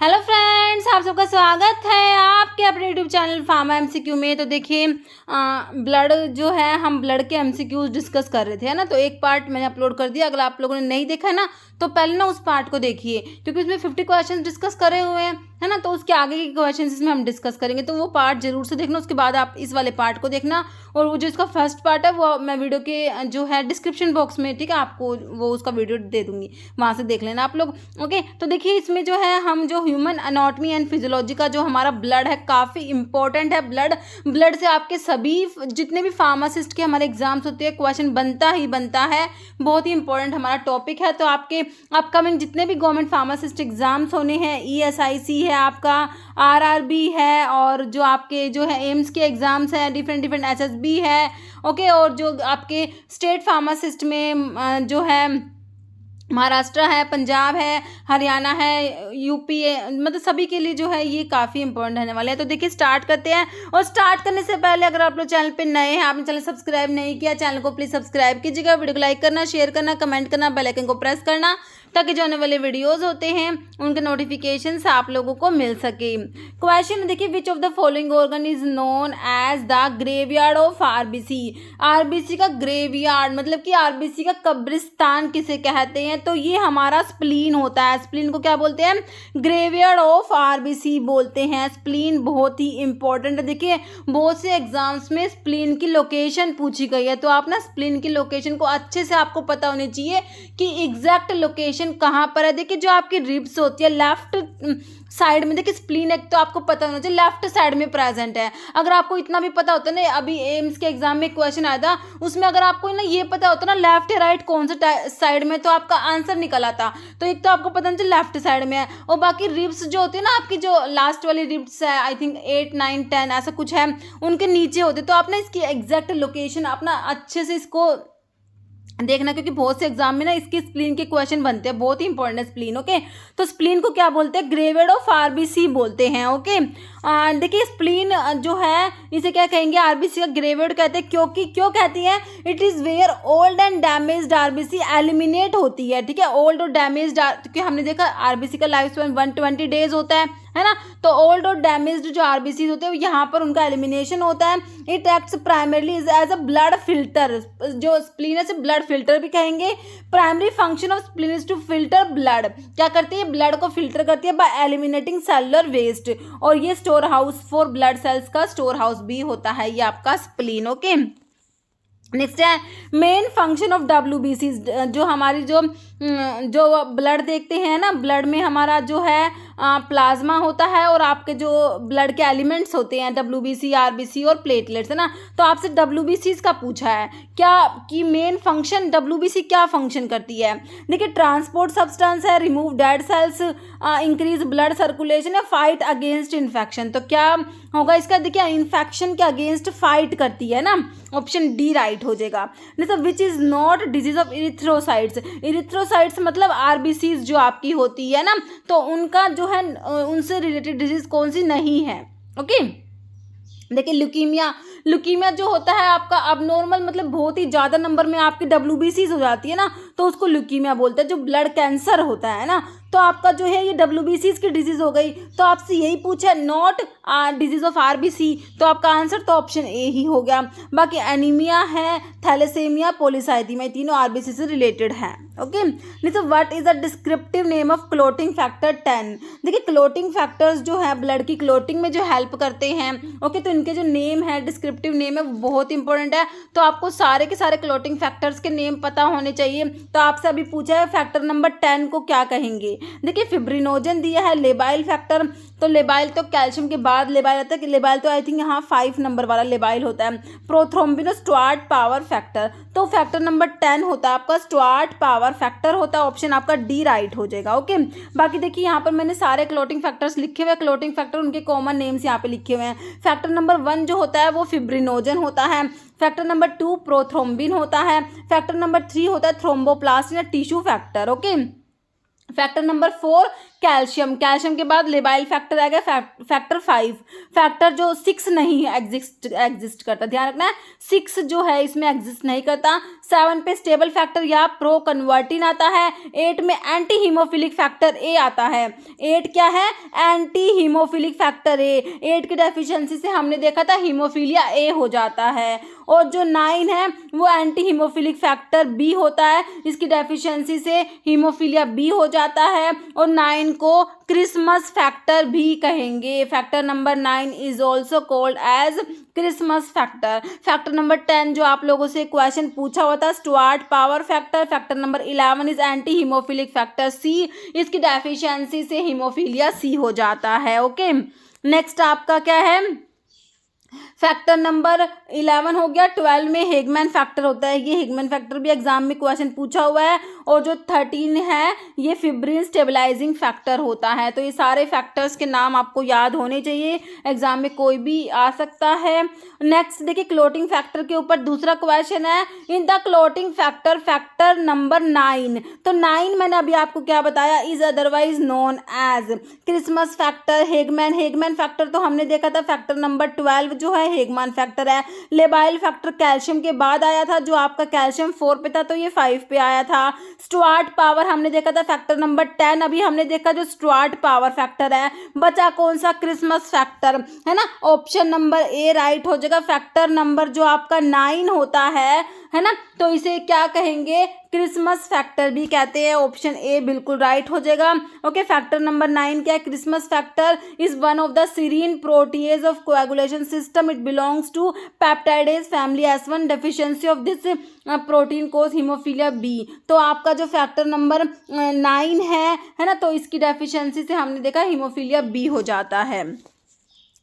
Hello friends, आप सबका स्वागत है आपके अपने यूट्यूब चैनल फार्मा एमसीक्यू में। तो देखिए ब्लड जो है, हम ब्लड के एमसीक्यूज डिस्कस कर रहे थे, है ना। तो एक पार्ट मैंने अपलोड कर दिया, अगर आप लोगों ने नहीं देखा है ना तो पहले ना उस पार्ट को देखिए, क्योंकि उसमें 50 क्वेश्चन डिस्कस करे हुए हैं, है ना। तो उसके आगे के क्वेश्चन इसमें हम डिस्कस करेंगे, तो वो पार्ट जरूर से देखना। उसके बाद आप इस वाले पार्ट को देखना, और वो जो इसका फर्स्ट पार्ट है वो मैं वीडियो के जो है डिस्क्रिप्शन बॉक्स में, ठीक है, आपको वो उसका वीडियो दे दूंगी, वहाँ से देख लेना आप लोग। ओके, तो देखिए इसमें जो है हम जो ह्यूमन एनाटॉमी एंड फिजियोलॉजी का जो हमारा ब्लड है काफ़ी इंपॉर्टेंट है। ब्लड से आपके सभी जितने भी फार्मासिस्ट के हमारे एग्जाम्स होते हैं क्वेश्चन बनता ही बनता है, बहुत ही इंपॉर्टेंट हमारा टॉपिक है। तो आपके अपकमिंग जितने भी गवर्नमेंट फार्मासिस्ट एग्जाम्स होने हैं, ESIC है आपका, RRB है, और जो आपके जो है एम्स के एग्जाम्स हैं, डिफरेंट SSB है, ओके, और जो आपके स्टेट फार्मासिस्ट में जो है महाराष्ट्र है, पंजाब है, हरियाणा है, यूपी है, मतलब सभी के लिए जो है ये काफ़ी इंपॉर्टेंट रहने वाले हैं। तो देखिए स्टार्ट करते हैं, और स्टार्ट करने से पहले अगर आप लोग चैनल पे नए हैं, आपने चैनल सब्सक्राइब नहीं किया, चैनल को प्लीज़ सब्सक्राइब कीजिएगा, वीडियो को लाइक करना, शेयर करना, कमेंट करना, बेल आइकन को प्रेस करना, ताकि जो आने वाले वीडियोज़ होते हैं उनके नोटिफिकेशंस आप लोगों को मिल सके। क्वेश्चन देखिए, which of the following organ is known as the graveyard of RBC। RBC का ग्रेवयार्ड मतलब कि RBC का कब्रिस्तान किसे कहते हैं, तो ये हमारा स्प्लीन होता है। स्प्लीन को क्या बोलते हैं? ग्रेवयार्ड ऑफ RBC बोलते हैं। स्प्लीन बहुत ही इंपॉर्टेंट है। देखिए बहुत से एग्जाम्स में स्प्लीन की लोकेशन पूछी गई है, तो आप ना स्प्लीन की लोकेशन को अच्छे से आपको पता होनी चाहिए कि एग्जैक्ट लोकेशन कहाँ पर है। देखिए जो आपकी रिब्स होती है लेफ्ट साइड में, देखिए स्प्लीन एक तो आपको पता होना चाहिए लेफ्ट साइड में प्रेजेंट है। अगर आपको इतना भी पता होता ना, अभी एम्स के एग्जाम में क्वेश्चन आया था, उसमें अगर आपको ना ये पता होता ना लेफ्ट या राइट कौन से साइड में, तो आपका आंसर निकल आता। तो एक तो आपको पता होना चाहिए लेफ्ट साइड में है, और बाकी रिब्स जो होती है ना आपकी, जो लास्ट वाली रिब्स है, आई थिंक 8, 9, 10 ऐसा कुछ है, उनके नीचे होते। तो आप ना इसकी एग्जैक्ट लोकेशन अपना अच्छे से इसको देखना, क्योंकि बहुत से एग्जाम में ना इसके स्प्लीन के क्वेश्चन बनते हैं, बहुत ही इंपॉर्टेंट है स्प्लीन। ओके, तो स्प्लीन को क्या बोलते हैं? ग्रेवयार्ड ऑफ RBC बोलते हैं। ओके, देखिए स्प्लीन जो है इसे क्या कहेंगे? RBC का ग्रेवयार्ड कहते हैं। क्यों कहती हैं? It is where old and damaged RBC eliminate होती है। ठीक है, ओल्ड और डैमेज्ड, क्योंकि हमने देखा RBC का लाइफ स्पैन 120 डेज होता है ना। तो ओल्ड और डैमेज्ड जो RBC होते हैं यहाँ पर उनका एलिमिनेशन होता है। It acts primarily as a blood filter. जो स्प्लीन है ब्लड फिल्टर भी कहेंगे। Primary function of spleen is to filter blood. क्या करती है? ब्लड को फिल्टर करती है बाय एलिमिनेटिंग सेलुलर वेस्ट, और ये store house for blood cells का स्टोर हाउस भी होता है ये आपका स्प्लीन। ओके, नेक्स्ट है मेन फंक्शन ऑफ WBC। जो हमारी जो ब्लड देखते हैं ना, ब्लड में हमारा जो है प्लाज्मा होता है, और आपके जो ब्लड के एलिमेंट्स होते हैं WBC, RBC और प्लेटलेट्स, है ना। तो आपसे WBC का पूछा है क्या कि मेन फंक्शन WBC क्या फंक्शन करती है। देखिए ट्रांसपोर्ट सब्सटेंस है, remove dead cells, increase blood circulation है, फाइट अगेंस्ट इन्फेक्शन। तो क्या होगा इसका? देखिए इन्फेक्शन के अगेंस्ट फाइट करती है ना, ऑप्शन डी राइट हो जाएगा। नहीं, which is not disease of erythrocytes. Erythrocytes मतलब RBCs जो आपकी होती है ना, तो उनका जो है उनसे रिलेटेड डिजीज कौन सी नहीं है। ओके, देखिए ल्यूकीमिया जो होता है आपका अब नॉर्मल, मतलब बहुत ही ज़्यादा नंबर में आपकी WBCs हो जाती है ना, तो उसको ल्यूकीमिया बोलते हैं। जो ब्लड कैंसर होता है ना, तो आपका जो है ये WBCs की डिजीज़ हो गई। तो आपसे यही पूछा नॉट डिजीज ऑफ RBC, तो आपका आंसर तो ऑप्शन ए ही हो गया। बाकी एनीमिया है, थैलेसेमिया, पॉलीसाइथीमिया, तीनों RBC से रिलेटेड हैं। ओके, नहीं तो what is the descriptive name of clotting factor 10। देखिए क्लोटिंग फैक्टर्स जो है ब्लड की क्लोटिंग में जो हेल्प करते हैं। ओके, तो इनके जो नेम है, डिस्क्रिप्टिव नेम है, वो बहुत इंपॉर्टेंट है। तो आपको सारे के सारे क्लोटिंग फैक्टर्स के नेम पता होने चाहिए। तो आपसे अभी पूछा है फैक्टर नंबर 10 को क्या कहेंगे। देखिए फिब्रिनोजन दिया है, लेबाइल फैक्टर, तो लेबाइल तो कैल्शियम के बाद लेबाइल आता है, कि लेबाइल तो आई थिंक यहाँ 5 नंबर वाला लेबाइल होता है। प्रोथ्रोम्बिन स्टुअर्ट पावर फैक्टर, तो फैक्टर नंबर 10 होता है आपका स्टुअर्ट पावर फैक्टर होता है, ऑप्शन आपका डी राइट हो जाएगा। ओके, बाकी देखिए यहाँ पर मैंने सारे क्लोटिंग फैक्टर्स लिखे हुए हैं, क्लोटिंग फैक्टर उनके कॉमन नेम्स यहाँ पे लिखे हुए हैं। फैक्टर नंबर 1 जो होता है वो फिब्रिनोजन होता है। फैक्टर नंबर 2 प्रोथ्रोम्बिन होता है। फैक्टर नंबर 3 होता है थ्रोम्बोप्लास्ट या tissue factor. Okay, factor number 4 calcium, calcium के बाद लेबाइल फैक्टर आ गया फैक्टर 5, फैक्टर जो 6 नहीं एग्जिस्ट करता, ध्यान रखना है 6 जो है इसमें एग्जिस्ट नहीं करता। 7 पे स्टेबल फैक्टर या प्रो कन्वर्टिन आता है। 8 में एंटी हीमोफिलिक फैक्टर ए आता है। 8 क्या है? एंटी हीमोफिलिक फैक्टर ए। 8 की डेफिशिएंसी से हमने देखा था हीमोफीलिया ए हो जाता है। और जो 9 है वो एंटी हीमोफिलिक फैक्टर बी होता है, इसकी डेफिशिएंसी से हीमोफीलिया बी हो जाता है। और 9 को क्रिसमस फैक्टर भी कहेंगे। Factor number 9 is also called as Christmas factor. Factor number 10 जो आप लोगों से क्वेश्चन पूछा हुआ था, Stuart power factor. Factor number 11 is anti haemophilic factor C, इसकी डेफिशिएंसी से हीमोफीलिया सी हो जाता है। ओके, नेक्स्ट आपका क्या है? फैक्टर नंबर 11 हो गया। 12 में हेगमैन फैक्टर होता है, ये हेगमैन फैक्टर भी एग्जाम में क्वेश्चन पूछा हुआ है। और जो 13 है ये फिब्रिन स्टेबलाइजिंग फैक्टर होता है। तो ये सारे फैक्टर्स के नाम आपको याद होने चाहिए, एग्जाम में कोई भी आ सकता है। नेक्स्ट देखिए क्लोटिंग फैक्टर के ऊपर दूसरा क्वेश्चन है, in the clotting factor factor number 9। तो 9 मैंने अभी आपको क्या बताया, is otherwise known as Christmas factor. Hageman factor तो हमने देखा था फैक्टर नंबर 12 जो है हेगमैन फैक्टर है। लेबाइल फैक्टर कैल्शियम के बाद आया था, जो आपका कैल्शियम 4 पे था तो ये 5 पे आया था। स्टुअर्ट पावर हमने देखा था फैक्टर नंबर 10, अभी हमने देखा जो स्टुअर्ट पावर फैक्टर है। बचा कौन सा? क्रिसमस फैक्टर, है ना। ऑप्शन नंबर ए राइट हो जाएगा। फैक्टर नंबर जो आपका 9 होता है ना, तो इसे क्या कहेंगे? क्रिसमस फैक्टर भी कहते हैं। ऑप्शन ए बिल्कुल राइट हो जाएगा। ओके, फैक्टर नंबर 9 क्या है? Christmas factor is one of the serine protease of coagulation system, it belongs to peptidase family. S1 deficiency of this protein cause haemophilia B. तो आपका जो फैक्टर नंबर 9 है ना, तो इसकी डेफिशिएंसी से हमने देखा हीमोफीलिया बी हो जाता है।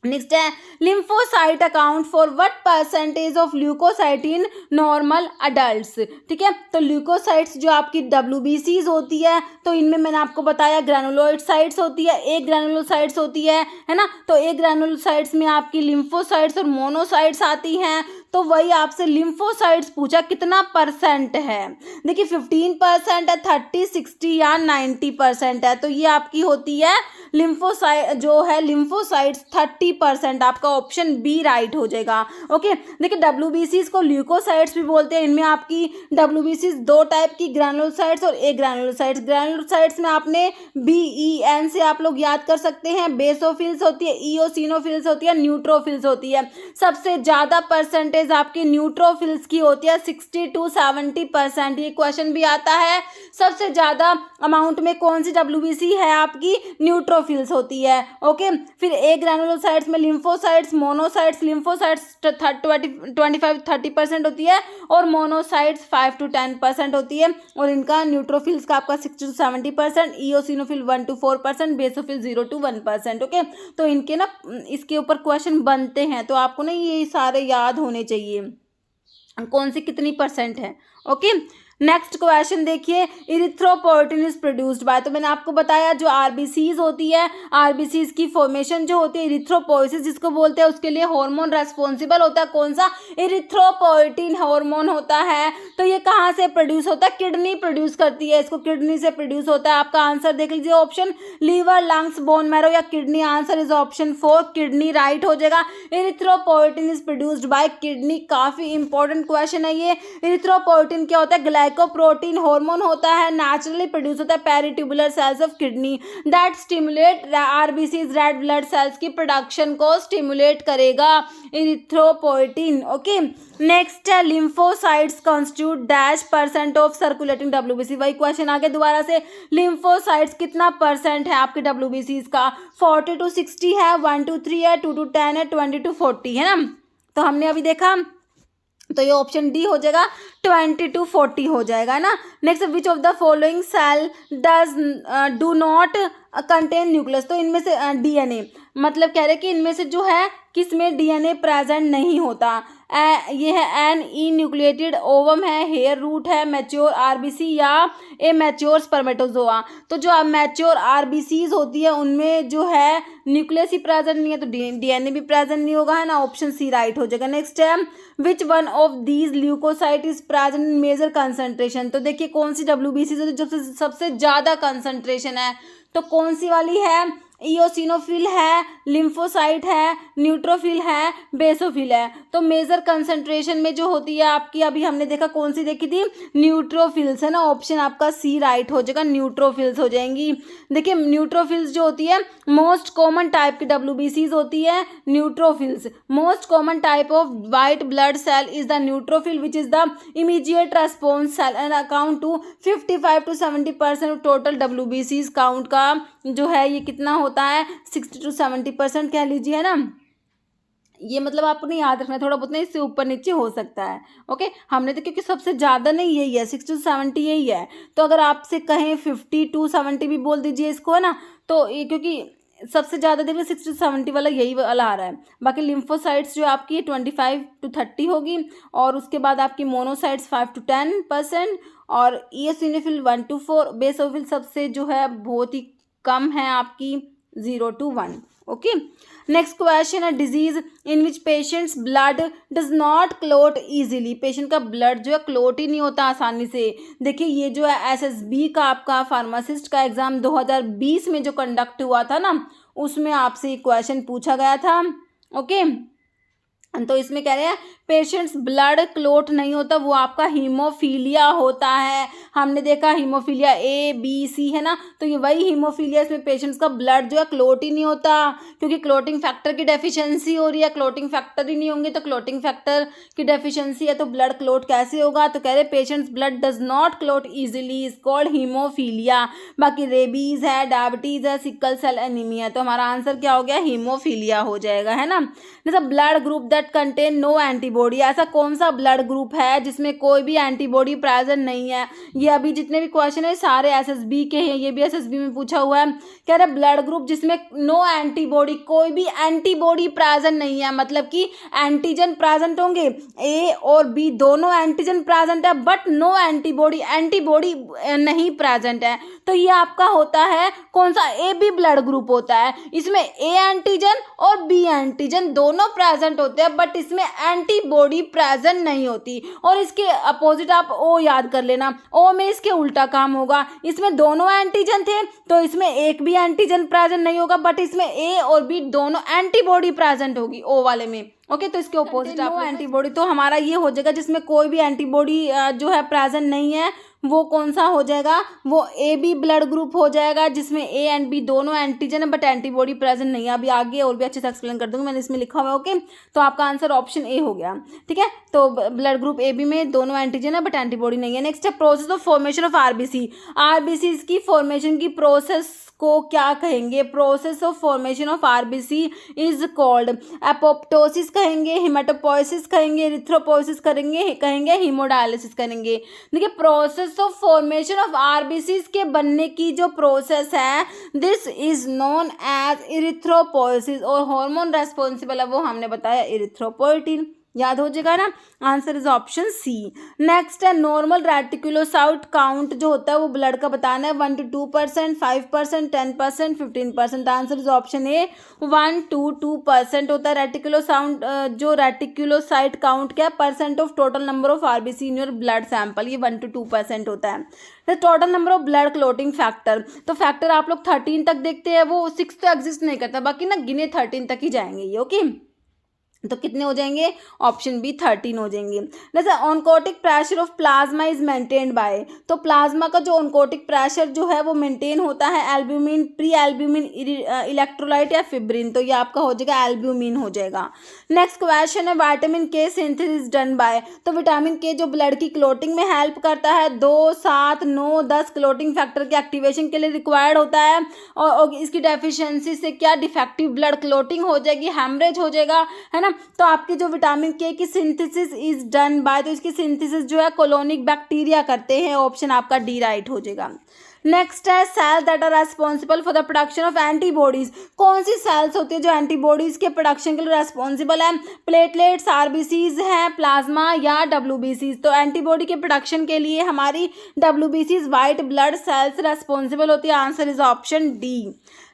नेक्स्ट है lymphocyte account for what percentage of leucocyte in normal adults. ठीक है, तो ल्यूकोसाइट्स जो आपकी WBCs होती है, तो इनमें मैंने आपको बताया ग्रैनुलोसाइट्स होती है, एक ग्रैनुलोसाइट्स होती है ना। तो एक ग्रैनुलोसाइट्स में आपकी लिम्फोसाइट्स और मोनोसाइट्स आती हैं। तो वही आपसे लिम्फोसाइट्स पूछा कितना परसेंट है। देखिए 15% है, 30, 60 या 90% है। तो ये आपकी होती है लिम्फोसाइट जो है लिम्फोसाइट्स 30%, आपका ऑप्शन बी राइट हो जाएगा। ओके, देखिए WBCs को ल्यूकोसाइट्स भी बोलते हैं। इनमें आपकी WBCs 2 टाइप की, ग्रैनुलोसाइट्स और ए ग्रैनुलोसाइट्स। ग्रैनुलोसाइट्स में आपने BEN से आप लोग याद कर सकते हैं, बेसोफिल्स होती है, इओसिनोफिल्स होती है, न्यूट्रोफिल्स होती है। सबसे ज़्यादा परसेंटेज आपकी न्यूट्रोफिल्स की होती है, 60 to 70%। ये क्वेश्चन भी आता है, सबसे ज़्यादा अमाउंट में कौन सी WBC है आपकी? न्यूट्रोफिल्स होती है। ओके, फिर ए ग्रैनुलोसाइट्स में लिम्फोसाइट्स, मोनोसाइट्स। लिम्फोसाइट्स 25-30% होती है और मोनोसाइट्स 5 to 10% होती है। और इनका न्यूट्रोफिल्स का आपका 60 to 70%, eosinophil 1 to 4%, basophil 0 to 1%। Okay, तो इनके ना इसके ऊपर क्वेश्चन बनते हैं, तो आपको ना ये सारे याद होने चाहिए कौन सी कितनी परसेंट है। ओके, नेक्स्ट क्वेश्चन देखिए, इरिथ्रोपोइटिन इज प्रोड्यूस्ड बाय। तो मैंने आपको बताया जो RBCs होती है, RBCs की फॉर्मेशन जो होती है इरिथ्रोपोइसिस जिसको बोलते हैं, उसके लिए हार्मोन रेस्पॉन्सिबल होता है कौन सा? इरिथ्रोपोइटिन हार्मोन होता है। तो ये कहाँ से प्रोड्यूस होता है? किडनी प्रोड्यूस करती है इसको, किडनी से प्रोड्यूस होता है। आपका आंसर देख लीजिए, option liver, lungs, bone marrow या kidney. Answer is option 4 kidney right हो जाएगा। Erythropoietin is produced by kidney, काफी इंपॉर्टेंट क्वेश्चन है ये। इरिथ्रोपोइटिन क्या होता है? ग्लाइकोप्रोटीन हार्मोन होता है, नेचुरली प्रोड्यूस होता है peritubular cells of kidney, that stimulate RBCs red blood cells की प्रोडक्शन को स्टिमुलेट करेगा इरिथ्रोपोइटिन। ओके, नेक्स्ट है lymphocytes constitute dash % of circulating WBC। वही क्वेश्चन आगे दोबारा से, लिम्फोसाइट्स कितना % है आपके WBCs का? 40 to 60 है, 1 to 3 है, 2 to 10 है, 20 to 40 है ना। तो हमने अभी देखा, तो ये ऑप्शन डी हो जाएगा, 20 to 40 हो जाएगा ना। Next, which of the following cell do not contain nucleus. तो इनमें से DNA, मतलब कह रहे कि इनमें से जो है किसमें DNA प्रेजेंट नहीं होता। ये है एन ई न्यूक्लिएटेड ओवम है, हेयर रूट है, मैच्योर RBC या ए मैच्योर स्पर्मेटोजोआ। तो जो मैच्योर RBCs होती है उनमें जो है न्यूक्लियस ही प्रेजेंट नहीं है, तो DNA भी प्रेजेंट नहीं होगा, है ना। ऑप्शन सी राइट हो जाएगा। नेक्स्ट है which one of these leucocyte is present in major concentration. तो देखिए कौन सी WBC जो सबसे ज़्यादा कंसंट्रेशन है, तो कौन सी वाली है? इयोसिनोफिल है, लिम्फोसाइट है, न्यूट्रोफिल है, बेसोफिल है। तो मेजर कंसंट्रेशन में जो होती है आपकी, अभी हमने देखा कौन सी देखी थी, न्यूट्रोफिल्स है ना, ऑप्शन आपका सी राइट हो जाएगा, न्यूट्रोफिल्स हो जाएंगी। देखिए न्यूट्रोफिल्स जो होती है मोस्ट कॉमन टाइप की WBCs होती है neutrophils. Most common type of white blood cell is the neutrophil which is the immediate response cell and account to 55 to 70% of total WBCs। Count का जो है ये कितना होता है, 60 to 70% कह लीजिए, है ना। ये मतलब आपको नहीं याद रखना, थोड़ा बहुत नहीं, इससे ऊपर नीचे हो सकता है। ओके, हमने तो क्योंकि सबसे ज़्यादा नहीं यही है, 60 to 70 यही है। तो अगर आपसे कहें 50 to 70 भी बोल दीजिए इसको, है ना, तो ये क्योंकि सबसे ज़्यादा देखिए 60 to 70 वाला यही वाला आ रहा है। बाकी लिम्फोसाइट्स जो आपकी 25 to 30 होगी, और उसके बाद आपकी मोनोसाइट्स 5 to 10%, और इयोसिनोफिल 1 to 4, बेसोफिल सबसे जो है बहुत ही कम है आपकी 0 to 1। ओके, नेक्स्ट क्वेश्चन है disease in which patients blood does not clot easily. Patient का ब्लड जो है क्लोट ही नहीं होता आसानी से। देखिए ये जो है SSB का आपका फार्मासिस्ट का एग्जाम 2020 में जो कंडक्ट हुआ था ना, उसमें आपसे क्वेश्चन पूछा गया था। ओके, तो इसमें कह रहे हैं पेशेंट्स ब्लड क्लोट नहीं होता, वो आपका हीमोफीलिया होता है। हमने देखा हीमोफीलिया ABC है ना, तो ये वही हीमोफीलिया, इसमें पेशेंट्स का ब्लड जो है क्लोट ही नहीं होता, क्योंकि क्लोटिंग फैक्टर की डेफिशिएंसी हो रही है। क्लोटिंग फैक्टर ही नहीं होंगे तो क्लोटिंग फैक्टर की डेफिशिएंसी है, तो ब्लड क्लोट कैसे होगा? तो कह रहे patients blood does not clot easily is called haemophilia. बाकी रेबीज है, डायबिटीज है, सिकल सेल एनीमिया, तो हमारा आंसर क्या हो गया? हीमोफीलिया हो जाएगा, है ना। जैसे blood group that contain no antibody, ऐसा कौन सा ब्लड ग्रुप है जिसमें कोई भी एंटीबॉडी प्रेजेंट नहीं है? ये अभी जितने भी क्वेश्चन है सारे SSB के हैं, ये भी SSB में पूछा हुआ है। कह रहे ब्लड ग्रुप जिसमें नो एंटीबॉडी, कोई भी एंटीबॉडी प्रेजेंट नहीं है, मतलब कि एंटीजन प्रेजेंट होंगे, A और B दोनों एंटीजन प्रेजेंट है, बट नो एंटीबॉडी, एंटीबॉडी नहीं प्रेजेंट है। तो ये आपका होता है कौन सा? AB ब्लड ग्रुप होता है। इसमें A एंटीजन और B एंटीजन दोनों प्रेजेंट होते हैं, बट इसमें एंटीबॉडी प्रेजेंट नहीं होती। और इसके अपोजिट आप O याद कर लेना, O में इसके उल्टा काम होगा। इसमें दोनों एंटीजन थे तो इसमें एक भी एंटीजन प्रेजेंट नहीं होगा, बट इसमें A और B दोनों एंटीबॉडी प्रेजेंट होगी O वाले में। ओके, तो इसके अपोजिट आप एंटीबॉडी, तो हमारा ये हो जाएगा जिसमें कोई भी एंटीबॉडी जो है प्रेजेंट नहीं है, वो कौन सा हो जाएगा? वो AB ब्लड ग्रुप हो जाएगा, जिसमें A एंड B दोनों एंटीजन है बट एंटीबॉडी प्रेजेंट नहीं है। अभी आगे और भी अच्छे से एक्सप्लेन कर दूंगी, मैंने इसमें लिखा हुआ है। ओके, तो आपका आंसर ऑप्शन A हो गया, ठीक है। तो ब्लड ग्रुप AB में दोनों एंटीजन है बट एंटीबॉडी नहीं है। नेक्स्ट है process of formation of RBC। RBC की फॉर्मेशन की प्रोसेस को क्या कहेंगे? Process of formation of RBC is called apoptosis कहेंगे, हिमेटोपोइसिस कहेंगे, एरिथ्रोपोइसिस कहेंगे, हीमोडायलिसिस करेंगे। देखिए process of formation of RBC के बनने की जो प्रोसेस है, this is known as erythropoiesis, और हार्मोन रेस्पॉन्सिबल है वो हमने बताया एरिथ्रोपोइटिन, याद हो जाएगा ना। Answer is option C। Next है नॉर्मल रेटिकुलोसाइट काउंट जो होता है वो ब्लड का बताना है, 1 to 2%, 5%, 10%, 15%। Answer is option A, 1 to 2% होता है रेटिकुलोसाइट। जो रेटिकुलोसाइट काउंट क्या, percent of total number of RBC in your blood sample, ये 1 to 2% होता है। Total number of blood clotting factor, तो फैक्टर आप लोग 13 तक देखते हैं, वो 6 तो एग्जिस्ट नहीं करता, बाकी ना गिने 13 तक ही जाएंगे ये। ओके, तो कितने हो जाएंगे? ऑप्शन बी 13 हो जाएंगे। जैसे oncotic pressure of plasma is maintained by, तो प्लाज्मा का जो ऑनकोटिक प्रेशर जो है वो मेंटेन होता है एल्ब्यूमिन, प्री एल्ब्यूमिन इलेक्ट्रोलाइट या फिब्रिन, तो ये आपका हो जाएगा एल्ब्यूमिन हो जाएगा। नेक्स्ट क्वेश्चन है vitamin K synthesis done by, तो विटामिन K जो ब्लड की क्लोटिंग में हेल्प करता है, 2, 7, 9, 10 क्लोटिंग फैक्टर के एक्टिवेशन के लिए रिक्वायर्ड होता है, और इसकी डेफिशिएंसी से क्या डिफेक्टिव ब्लड क्लोटिंग हो जाएगी, हेमरेज हो जाएगा, है ना। तो आपकी जो विटामिन K की सिंथेसिस इज डन बाय, तो इसकी सिंथेसिस जो है कोलोनिक बैक्टीरिया करते हैं, ऑप्शन आपका D राइट हो जाएगा। नेक्स्ट है cell that are responsible for the production of antibodies, कौन सी सेल्स होती है जो एंटीबॉडीज के प्रोडक्शन के लिए रेस्पॉन्सिबल है? प्लेटलेट्स, RBCs हैं, प्लाज्मा या WBCs। तो एंटीबॉडी के प्रोडक्शन के लिए हमारी WBCs white blood sales responsible होती है, answer is option D।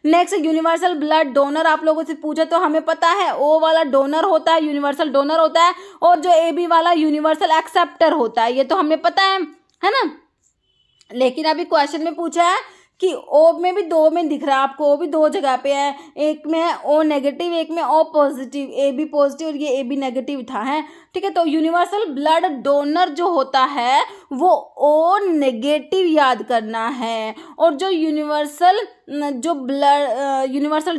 Next universal blood donor, आप लोगों से पूछा तो हमें पता है O वाला डोनर होता है, यूनिवर्सल डोनर होता है, और जो AB वाला यूनिवर्सल एक्सेप्टर होता है, ये तो हमें पता है ना। लेकिन अभी क्वेश्चन में पूछा है कि ओ में भी दो में दिख रहा है आपको, ओ भी दो जगह पे है, एक में है ओ नेगेटिव, एक में O positive, A B positive और ये ए बी नेगेटिव था है, ठीक है। तो यूनिवर्सल ब्लड डोनर जो होता है वो ओ नेगेटिव याद करना है, और जो यूनिवर्सल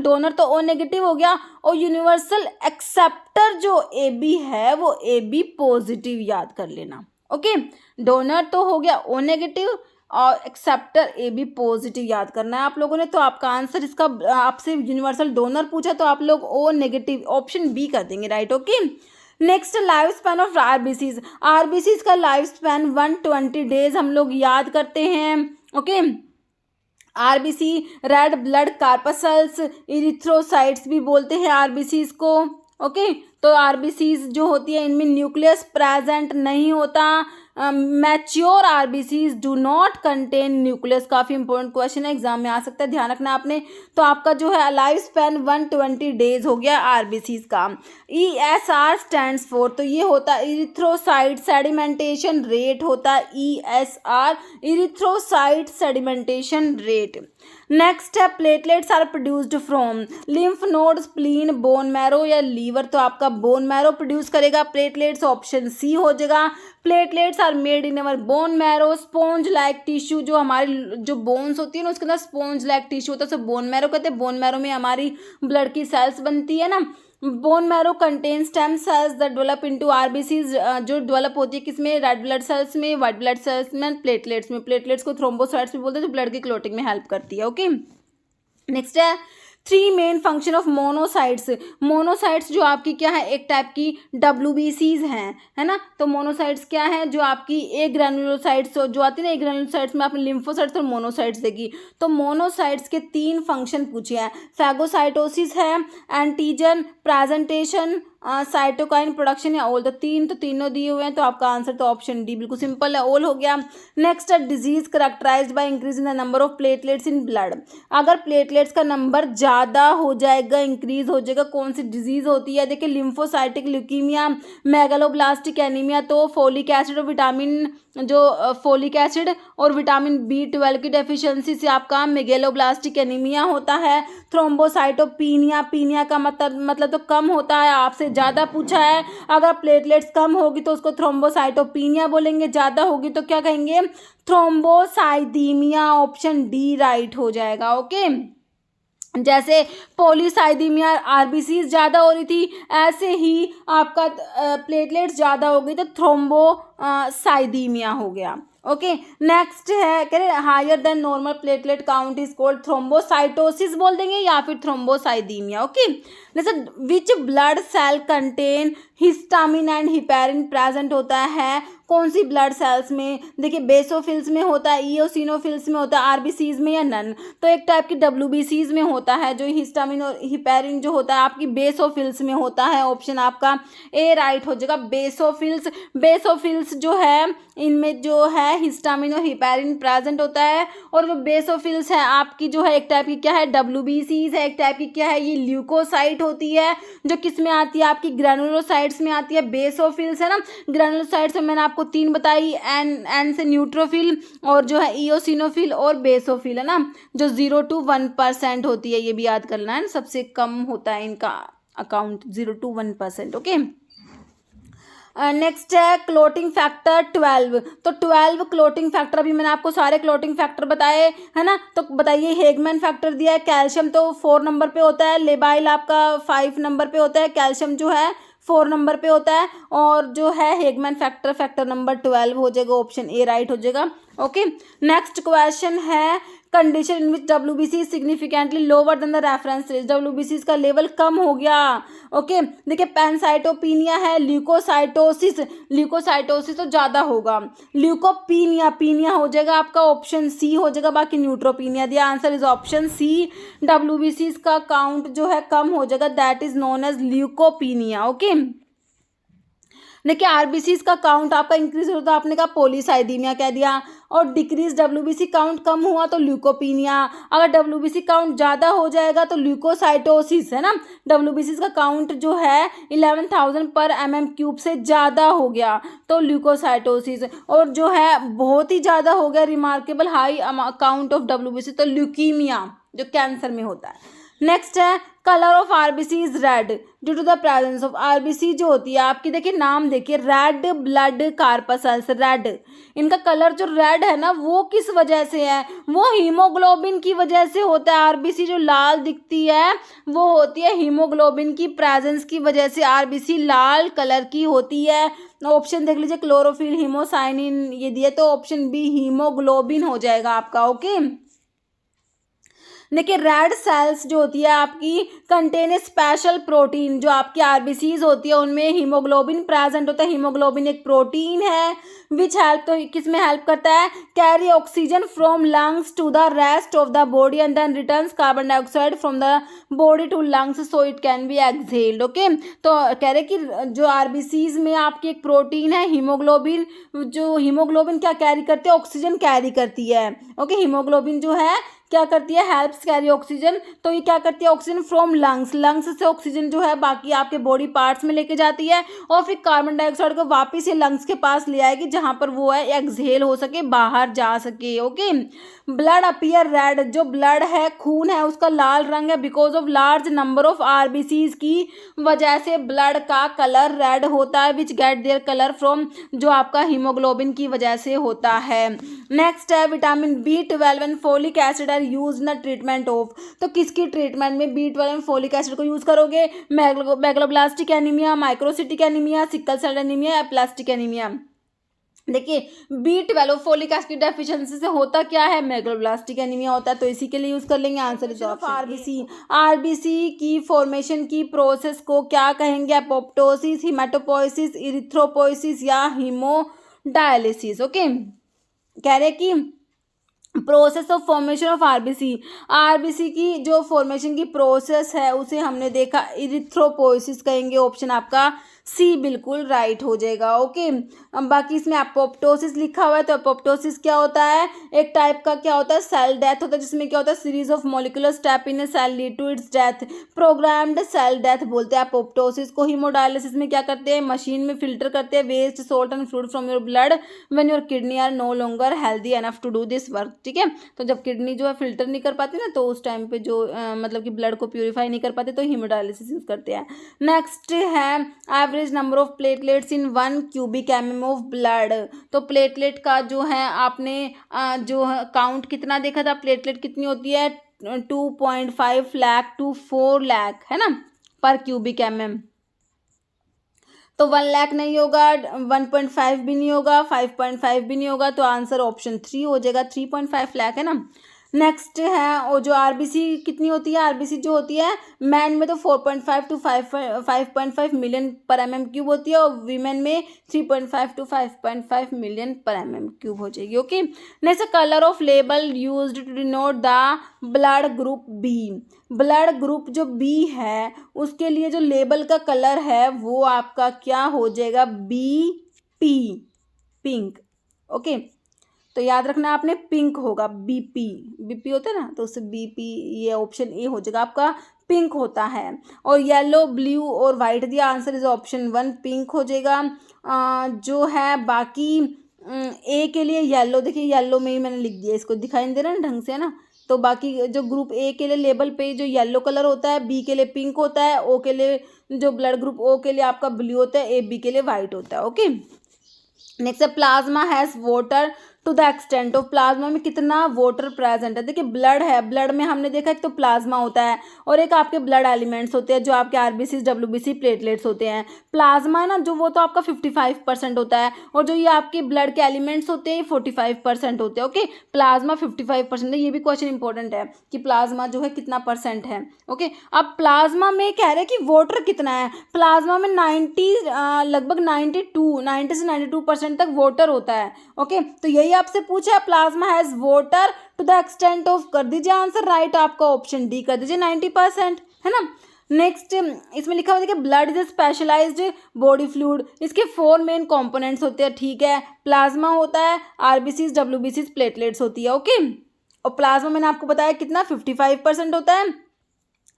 डोनर तो ओ नेगेटिव हो गया, और यूनिवर्सल एक्सेप्टर जो ए बी है वो ए बी पॉजिटिव याद कर लेना। ओके, डोनर तो हो गया ओ नेगेटिव और एक्सेप्टर ए बी पॉजिटिव याद करना है आप लोगों ने। तो आपका आंसर इसका, आपसे यूनिवर्सल डोनर पूछा तो आप लोग ओ नेगेटिव ऑप्शन बी कर देंगे, right. Okay, next life span of RBCs. RBCs का लाइफ स्पैन 120 डेज हम लोग याद करते हैं। Okay, RBC red blood corpuscles, erythrocytes भी बोलते हैं आरबीसीज को। ओके, तो आरबीसीज जो होती है इनमें न्यूक्लियस प्रेजेंट नहीं होता। Mature RBCs do not contain nucleus, काफ़ी इंपॉर्टेंट क्वेश्चन है, एग्जाम में आ सकता है, ध्यान रखना आपने। तो आपका जो है लाइफ स्पैन 120 डेज हो गया आरबीसीज का। ESR स्टैंड्स फॉर, तो ये होता है इरिथ्रोसाइट सेडिमेंटेशन रेट होता है ESR, erythrocyte sedimentation rate. Next है platelets are produced from lymph node, spleen, bone marrow या लीवर, तो आपका बोन मैरो प्रोड्यूस करेगा प्लेटलेट्स, ऑप्शन सी हो जाएगा। Platelets are made in our bone marrow, sponge like tissue, जो हमारी जो बोन्स होती है ना उसके अंदर स्पॉन्ज लाइक टिश्यू होता है, उसे बोन मैरो कहते हैं। बोन मैरो में हमारी ब्लड की सेल्स बनती है ना। Bone marrow contain stem cells that develop into RBCs, जो डेवलप होती है किसमें, रेड ब्लड सेल्स में, व्हाइट ब्लड सेल्स में, प्लेटलेट्स में। प्लेटलेट्स को थ्रोम्बोसाइट्स भी बोलते हैं, जो ब्लड की क्लोटिंग में हेल्प करती है। ओके, नेक्स्ट है 3 main function of monocytes. Monocytes जो आपकी क्या है, एक टाइप की WBCs हैं, है ना। तो मोनोसाइट्स क्या है, जो आपकी ए ग्रैनुलोसाइट्स जो आती है ना, ए ग्रैनुलोसाइट्स में आपने लिम्फोसाइट्स और मोनोसाइट्स देखी। तो मोनोसाइट्स के 3 फंक्शन पूछे हैं, फैगोसाइटोसिस है, एंटीजन प्रेजेंटेशन, साइटोकाइन प्रोडक्शन या ऑल, तो तीनों दिए हुए हैं। तो आपका आंसर तो ऑप्शन डी बिल्कुल सिंपल है, ऑल हो गया। नेक्स्ट है disease characterised by increase in the number of platelets in blood. अगर प्लेटलेट्स का नंबर ज़्यादा हो जाएगा, इंक्रीज हो जाएगा, कौन सी डिजीज होती है, देखिए लिम्फोसाइटिक ल्यूकीमिया, मेगालोब्लास्टिक एनीमिया, तो फोलिक एसिड और विटामिन फोलिक एसिड और विटामिन B12 की डेफिशिएंसी से आपका मेगालोब्लास्टिक एनीमिया होता है। थ्रोम्बोसाइटोपीनिया, पीनिया का मतलब तो कम होता है, आपसे ज़्यादा पूछा है। अगर प्लेटलेट्स कम होगी तो उसको थ्रोम्बोसाइटोपीनिया बोलेंगे, ज़्यादा होगी तो क्या कहेंगे, थ्रोम्बोसाइथीमिया, ऑप्शन डी राइट हो जाएगा। ओके, जैसे पॉलीसाइथीमिया आरबीसी ज़्यादा हो रही थी, ऐसे ही आपका प्लेटलेट्स ज़्यादा हो गई तो थ्रोम्बोसाइथीमिया हो गया। ओके, नेक्स्ट है कह रहे higher than normal platelet count is called thrombocytosis बोल देंगे या फिर थ्रोम्बोसाइथीमिया। ओके, जैसे which blood cell contain histamine and heparin present होता है, कौन सी ब्लड सेल्स में, देखिए बेसोफिल्स में होता है, ईओसिनोफिल्स में होता है, आरबीसीज में या नन, तो एक टाइप की WBCs में होता है, जो हिस्टामिन और हिपेरिन जो होता है आपकी बेसोफिल्स में होता है, ऑप्शन आपका ए राइट हो जाएगा। बेसोफिल्स जो है इनमें जो है हिस्टामिन और हिपेरिन प्रेजेंट होता है, और जो बेसोफिल्स है आपकी जो है एक टाइप की क्या है, WBCs है, एक टाइप की क्या है, ये ल्यूकोसाइट होती है, जो किस में आती है आपकी ग्रैनुलोसाइट्स में आती है। बेसोफिल्स है ना, ग्रैनुलोसाइट्स में मैंने आपको 3 बताई, एन से न्यूट्रोफिल और जो है ईओसिनोफिल और बेसोफिल है ना, जो 0 to 1% होती है, ये भी याद करना है, सबसे कम होता है इनका अकाउंट 0 to 1%। ओके, नेक्स्ट है क्लोटिंग फैक्टर 12, तो 12 क्लोटिंग फैक्टर, अभी मैंने आपको सारे क्लोटिंग फैक्टर बताए है ना। तो बताइए हेगमैन फैक्टर दिया है, कैल्शियम तो 4 नंबर पे होता है, लेबाइल आपका 5 नंबर पे होता है, कैल्शियम जो है 4 नंबर पे होता है, और जो है हेगमैन फैक्टर नंबर 12 हो जाएगा, ऑप्शन ए राइट हो जाएगा। ओके, नेक्स्ट क्वेश्चन है condition in which WBC significantly lower than the reference range, WBC का लेवल कम हो गया। ओके, देखिए पैनसाइटोपीनिया है, ल्यूकोसाइटोसिस तो ज़्यादा होगा, ल्यूकोपीनिया हो जाएगा आपका, ऑप्शन सी हो जाएगा, बाकी न्यूट्रोपीनिया दिया, answer is option C. WBC का काउंट जो है कम हो जाएगा, that is known as leucopenia. Okay, देखिए आरबीसी का काउंट आपका इंक्रीज होता है, आपने कहा पॉलीसाइथीमिया कह दिया, और डिक्रीज डब्ल्यूबीसी काउंट कम हुआ तो ल्यूकोपीनिया, अगर डब्ल्यूबीसी काउंट ज़्यादा हो जाएगा तो ल्यूकोसाइटोसिस, है ना। डब्ल्यूबीसी का काउंट जो है 11,000 पर mm³ से ज़्यादा हो गया तो ल्यूकोसाइटोसिस, और जो है बहुत ही ज़्यादा हो गया remarkable high count of WBC तो ल्यूकीमिया जो कैंसर में होता है। नेक्स्ट है colour of RBC is red due to the presence of RBC जो होती है आपकी, देखिए नाम देखिए रेड ब्लड कार्पसल्स, रेड, इनका कलर जो रेड है ना वो किस वजह से है, वो हीमोग्लोबिन की वजह से होता है। आरबीसी जो लाल दिखती है वो होती है हीमोग्लोबिन की प्रेजेंस की वजह से आरबीसी लाल कलर की होती है। ऑप्शन देख लीजिए क्लोरोफिल, हीमोसाइनिन ये दिए तो ऑप्शन बी हीमोग्लोबिन हो जाएगा आपका। ओके, देखिए रेड सेल्स जो होती है आपकी कंटेन स्पेशल प्रोटीन, जो आपकी आरबीसीज होती है उनमें हीमोग्लोबिन प्रेजेंट होता है। हीमोग्लोबिन एक प्रोटीन है विच हेल्प, तो किस में हेल्प करता है, carry oxygen from lungs to the rest of the body and then returns carbon dioxide from the body to lungs so it can be exhaled. Okay, तो कह रहे कि जो आरबीसीज में आपकी एक प्रोटीन है हीमोग्लोबिन, जो हीमोग्लोबिन क्या कैरी करती है, ऑक्सीजन कैरी करती है। ओके, हीमोग्लोबिन जो है क्या करती है, हेल्प्स कैरी ऑक्सीजन, तो ये क्या करती है ऑक्सीजन फ्रॉम लंग्स, लंग्स से ऑक्सीजन जो है बाकी आपके बॉडी पार्ट्स में लेके जाती है और फिर कार्बन डाइऑक्साइड को वापस ये लंग्स के पास ले आएगी जहां पर वो है एक्सहेल हो सके, बाहर जा सके। ओके, ब्लड अपीयर रेड, जो ब्लड है खून है उसका लाल रंग है because of large number of RBCs की वजह से ब्लड का कलर रेड होता है which get their colour from जो आपका हीमोग्लोबिन की वजह से होता है। नेक्स्ट है vitamin B12 and folic acid are use in the treatment of, तो किसकी ट्रीटमेंट में B12 एंड फोलिक एसिड को यूज करोगे, megaloblastic anaemia, microcytic anaemia, sickle cell anaemia, aplastic anaemia. देखिए B12 फोलिक एसिड की डेफिशिएंसी से होता क्या है, मेगलोब्लास्टिक एनीमिया होता है, तो इसी के लिए यूज कर लेंगे। Answer is of RBC. RBC की फॉर्मेशन की प्रोसेस को क्या कहेंगे, एपोप्टोसिस, हिमेटोपोइसिस, इरिथ्रोपोइसिस या हीमोडायलिसिस। ओके, कह रहे कि process of formation of RBC, RBC की जो फॉर्मेशन की प्रोसेस है उसे हमने देखा इरिथ्रोपोइसिस कहेंगे, ऑप्शन आपका सी बिल्कुल राइट हो जाएगा। ओके, बाकी इसमें एपोप्टोसिस लिखा हुआ है, तो एपोप्टोसिस क्या होता है, एक टाइप का क्या होता है सेल डेथ होता है जिसमें क्या होता है series of molecular step in a cell lead to its death, programmed cell death बोलते हैं एपोप्टोसिस को। हीमोडायलिसिस में क्या करते हैं, मशीन में फिल्टर करते हैं waste salt and fluid from your blood when your kidney are no longer healthy enough to do this work. ठीक है, तो जब किडनी जो है फिल्टर नहीं कर पाती ना तो उस टाइम पे जो मतलब कि ब्लड को प्यूरिफाई नहीं कर पाते तो हीमोडायलिसिस यूज करते हैं। नेक्स्ट है average number of platelets in 1 cubic mm of blood, तो प्लेटलेट का जो है आपने जो काउंट कितना देखा था, प्लेटलेट कितनी होती है 2.5 लाख टू 4 लाख है ना पर क्यूबिक mm, तो 1 लाख नहीं होगा, 1.5 भी नहीं होगा, 5.5 भी नहीं होगा, तो आंसर ऑप्शन 3 हो जाएगा, 3.5 लाख है ना। नेक्स्ट है और जो आरबीसी कितनी होती है, आरबीसी जो होती है मैन में तो 4.5 टू 5.5 मिलियन पर mm³ होती है और वीमेन में 3.5 टू 5.5 मिलियन पर mm³ हो जाएगी। Okay, next colour of label used to denote the blood group B, blood group जो बी है उसके लिए जो लेबल का कलर है वो आपका क्या हो जाएगा, BP, पिंक। ओके, तो याद रखना आपने पिंक होगा, बीपी होता है ना तो उससे बीपी, ये ऑप्शन ए हो जाएगा आपका, पिंक होता है। और येलो ब्लू और वाइट दिया, आंसर इज ऑप्शन 1 पिंक हो जाएगा। जो है बाकी ए के लिए येलो, देखिए येलो में ही मैंने लिख दिया, इसको दिखाई नहीं दे रहा ना ढंग से है ना, तो बाकी जो ग्रुप ए के लिए लेबल पे जो येलो कलर होता है, बी के लिए पिंक होता है, ओ के लिए जो ब्लड ग्रुप ओ के लिए आपका ब्लू होता है, ए बी के लिए वाइट होता है। ओके, नेक्स्ट है plasma has water to the extent of, plasma में कितना वाटर प्रेजेंट है। देखिए ब्लड है, ब्लड में हमने देखा एक तो प्लाज्मा होता है और एक आपके ब्लड एलिमेंट्स होते हैं जो आपके आरबीसी डब्ल्यूबीसी प्लेटलेट्स होते हैं। प्लाज्मा है ना जो वो तो आपका 55% होता है और जो ये आपके ब्लड के एलिमेंट्स होते हैं 45% होते हैं। ओके, प्लाज्मा 55% है, ये भी क्वेश्चन इंपॉर्टेंट है कि प्लाज्मा जो है कितना परसेंट है। ओके, अब प्लाज्मा में कह रहे हैं कि वाटर कितना है, प्लाज्मा में 90 लगभग 90 से 92% तक वाटर होता है। ओके, तो यही आपसे पूछा है plasma has water to the extent of, कर दीजिए आंसर राइट आपका ऑप्शन डी कर दीजिए 90% है ना। नेक्स्ट इसमें लिखा हुआ है कि blood is a specialised body fluid, इसके 4 मेन कंपोनेंट्स होते हैं, ठीक है। प्लाज्मा होता है, आरबीसीज, डब्ल्यूबीसीज, प्लेटलेट्स होती है, ओके। और प्लाज्मा मैंने आपको बताया कितना 55% होता है,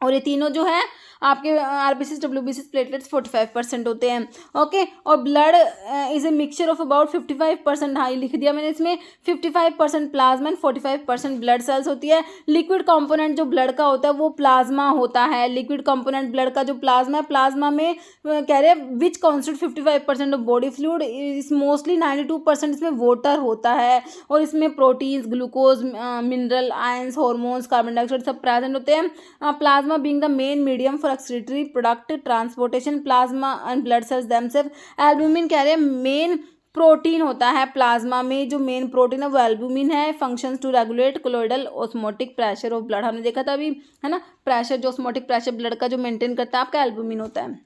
और ये तीनों जो है आपके आरबीसीज, डब्ल्यूबीसीज, प्लेटलेट्स 45% होते हैं, ओके। और blood is a mixture of about 55%, हाँ ये लिख दिया मैंने इसमें, 55% प्लाज्मा एंड 45% ब्लड सेल्स होती है। लिक्विड कंपोनेंट जो ब्लड का होता है वो प्लाज्मा होता है, लिक्विड कंपोनेंट ब्लड का जो प्लाज्मा है, प्लाज्मा में कह रहे हैं which constitute 55% of body fluid, is mostly 92% इसमें वाटर होता है, और इसमें proteins, glucose, mineral, ions, hormones, carbon dioxide सब प्रेजेंट होते हैं। Plasma being the main medium for excretory product transportation plasma and blood cells themselves. Albumin कह रहे हैं मेन प्रोटीन होता है प्लाज्मा में, जो मेन प्रोटीन है वो एल्ब्यूमिन है। Functions to regulate colloidal osmotic pressure of blood, हमने देखा था अभी, है ना, प्रेशर जो ऑस्मोटिक प्रेशर ब्लड का जो मेंटेन करता है आपका एल्ब्यूमिन होता है।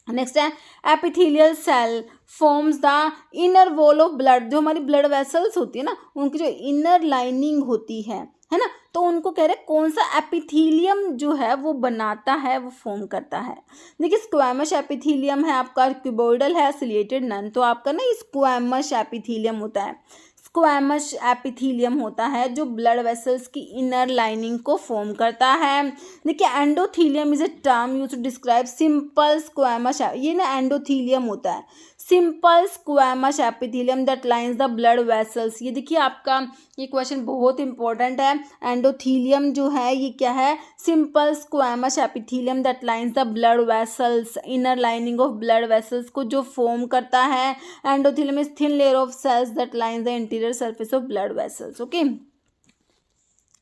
नेक्स्ट है epithelial cell forms the inner wall of blood, जो हमारी ब्लड वेसल्स होती है ना उनकी जो इनर लाइनिंग होती है ना, तो उनको कह रहे हैं कौन सा एपिथेलियम जो है वो बनाता है, वो फॉर्म करता है। देखिए स्क्वैमस एपिथेलियम है आपका, क्यूबोइडल है, सिलिएटेड नन, तो आपका ना स्क्वैमस एपिथेलियम होता है। स्क्वैमस एपिथेलियम होता है जो ब्लड वेसल्स की इनर लाइनिंग को फॉर्म करता है। देखिए endothelium is a term used to describe simple squamous, ये ना एंडोथेलियम होता है, simple squamous epithelium that lines the blood vessels. ये देखिए आपका ये क्वेश्चन बहुत इंपॉर्टेंट है। एंडोथेलियम जो है ये क्या है, simple squamous epithelium that lines the blood vessels, inner lining of blood vessels को जो फॉर्म करता है। Endothelium is thin layer of cells that lines the interior surface of blood vessels, okay.